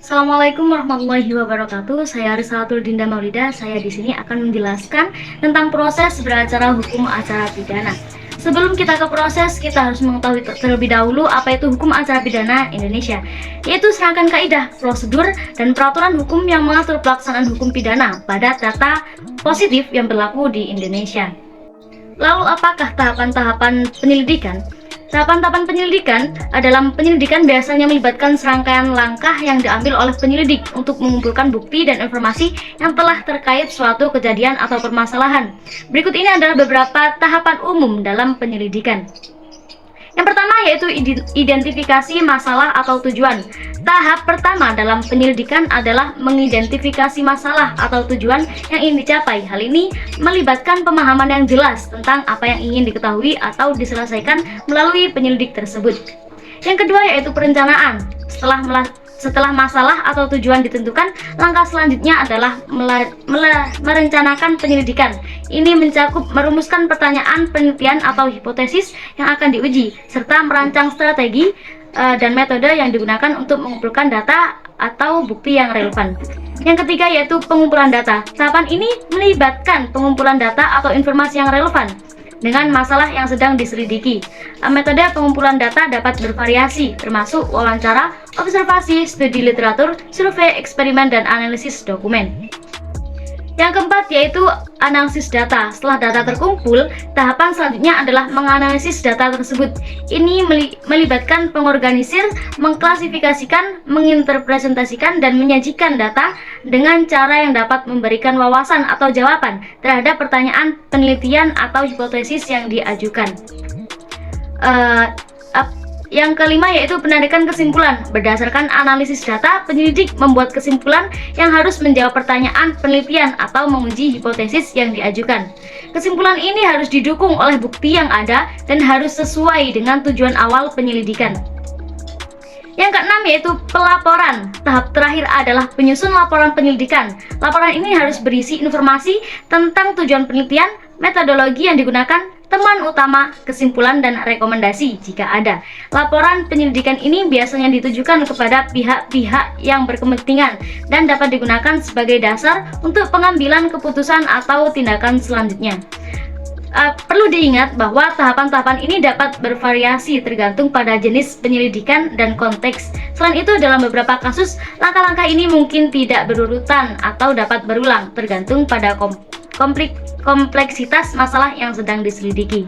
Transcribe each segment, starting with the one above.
Assalamualaikum warahmatullahi wabarakatuh. Saya Risalatul Dinda Maulida. Saya di sini akan menjelaskan tentang proses beracara hukum acara pidana. Sebelum kita ke proses, kita harus mengetahui terlebih dahulu apa itu hukum acara pidana Indonesia, yaitu serangkaian kaidah, prosedur, dan peraturan hukum yang mengatur pelaksanaan hukum pidana pada data positif yang berlaku di Indonesia. Lalu apakah tahapan-tahapan penyelidikan? Tahapan-tahapan penyelidikan dalam penyelidikan biasanya melibatkan serangkaian langkah yang diambil oleh penyelidik untuk mengumpulkan bukti dan informasi yang telah terkait suatu kejadian atau permasalahan. Berikut ini adalah beberapa tahapan umum dalam penyelidikan. Yang pertama yaitu identifikasi masalah atau tujuan. Tahap pertama dalam penyelidikan adalah mengidentifikasi masalah atau tujuan yang ingin dicapai. Hal ini melibatkan pemahaman yang jelas tentang apa yang ingin diketahui atau diselesaikan melalui penyelidik tersebut. Yang kedua yaitu perencanaan. Setelah masalah atau tujuan ditentukan, langkah selanjutnya adalah merencanakan penyelidikan. Ini mencakup merumuskan pertanyaan, penelitian, atau hipotesis yang akan diuji, serta merancang strategi dan metode yang digunakan untuk mengumpulkan data atau bukti yang relevan. Yang ketiga yaitu pengumpulan data. Tahapan ini melibatkan pengumpulan data atau informasi yang relevan dengan masalah yang sedang diselidiki. Metode pengumpulan data dapat bervariasi, termasuk wawancara, observasi, studi literatur, survei, eksperimen, dan analisis dokumen. Yang keempat yaitu analisis data. Setelah data terkumpul, tahapan selanjutnya adalah menganalisis data tersebut. Ini melibatkan pengorganisir, mengklasifikasikan, menginterpretasikan, dan menyajikan data dengan cara yang dapat memberikan wawasan atau jawaban terhadap pertanyaan, penelitian, atau hipotesis yang diajukan. Yang kelima yaitu penarikan kesimpulan. Berdasarkan analisis data, penyelidik membuat kesimpulan yang harus menjawab pertanyaan, penelitian, atau menguji hipotesis yang diajukan. Kesimpulan ini harus didukung oleh bukti yang ada dan harus sesuai dengan tujuan awal penyelidikan. Yang keenam yaitu pelaporan. Tahap terakhir adalah penyusun laporan penyelidikan. Laporan ini harus berisi informasi tentang tujuan penelitian, metodologi yang digunakan, temuan utama, kesimpulan, dan rekomendasi jika ada. Laporan penyelidikan ini biasanya ditujukan kepada pihak-pihak yang berkepentingan dan dapat digunakan sebagai dasar untuk pengambilan keputusan atau tindakan selanjutnya. Perlu diingat bahwa tahapan-tahapan ini dapat bervariasi tergantung pada jenis penyelidikan dan konteks. Selain itu, dalam beberapa kasus, langkah-langkah ini mungkin tidak berurutan atau dapat berulang tergantung pada kompleksitas masalah yang sedang diselidiki.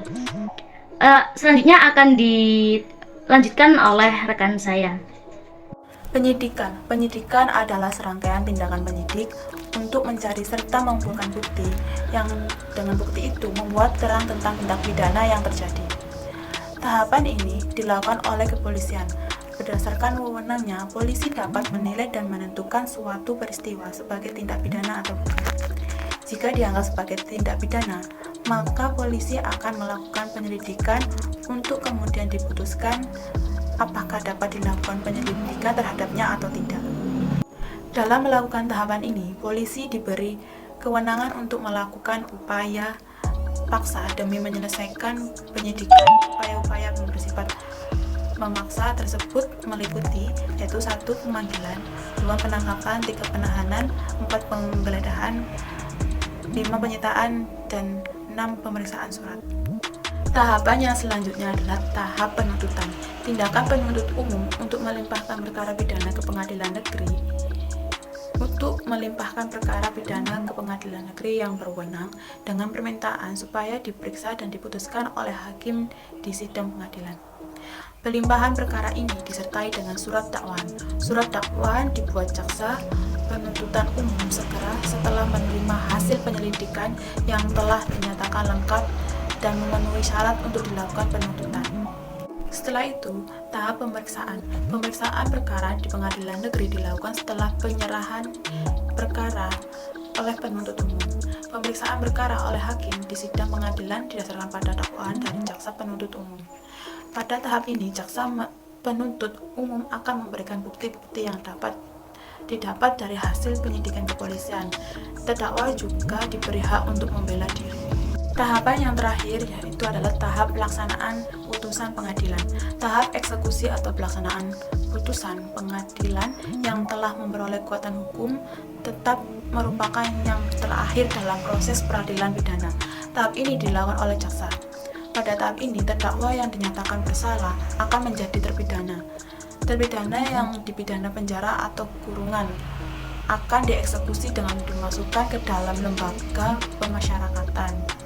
Selanjutnya akan dilanjutkan oleh rekan saya. Penyidikan adalah serangkaian tindakan penyidik untuk mencari serta mengumpulkan bukti yang dengan bukti itu membuat terang tentang tindak pidana yang terjadi. Tahapan ini dilakukan oleh kepolisian. Berdasarkan wewenangnya, polisi dapat menilai dan menentukan suatu peristiwa sebagai tindak pidana atau bukan. Jika dianggap sebagai tindak pidana, maka polisi akan melakukan penyelidikan untuk kemudian diputuskan apakah dapat dilakukan penyelidikan terhadapnya atau tidak. Dalam melakukan tahapan ini, polisi diberi kewenangan untuk melakukan upaya paksa demi menyelesaikan penyidikan. Upaya-upaya yang bersifat memaksa tersebut meliputi yaitu 1. Pemanggilan, 2. Penangkapan, 3. Penahanan, 4. Penggeledahan, 5. Penyitaan, dan 6. Pemeriksaan surat. Tahapan yang selanjutnya adalah tahap penuntutan. Tindakan penuntut umum untuk melimpahkan perkara pidana ke pengadilan negeri yang berwenang dengan permintaan supaya diperiksa dan diputuskan oleh hakim di sidang pengadilan. Pelimpahan perkara ini disertai dengan surat dakwaan. Surat dakwaan dibuat jaksa penuntutan umum segera setelah menerima hasil penyelidikan yang telah dinyatakan lengkap dan memenuhi syarat untuk dilakukan penuntutan. Setelah itu, tahap pemeriksaan. Pemeriksaan perkara di pengadilan negeri dilakukan setelah penyerahan perkara oleh penuntut umum. Pemeriksaan perkara oleh hakim di sidang pengadilan didasarkan pada dakwaan dari jaksa penuntut umum. Pada tahap ini, jaksa penuntut umum akan memberikan bukti-bukti yang dapat didapat dari hasil penyidikan kepolisian. Terdakwa juga diberi hak untuk membela diri. Tahapan yang terakhir yaitu adalah tahap pelaksanaan putusan pengadilan. Tahap eksekusi atau pelaksanaan putusan pengadilan yang telah memperoleh kekuatan hukum tetap merupakan yang terakhir dalam proses peradilan pidana. Tahap ini dilakukan oleh jaksa. Pada tahap ini, terdakwa yang dinyatakan bersalah akan menjadi terpidana. Terpidana yang dipidana penjara atau kurungan akan dieksekusi dengan dimasukkan ke dalam lembaga pemasyarakatan.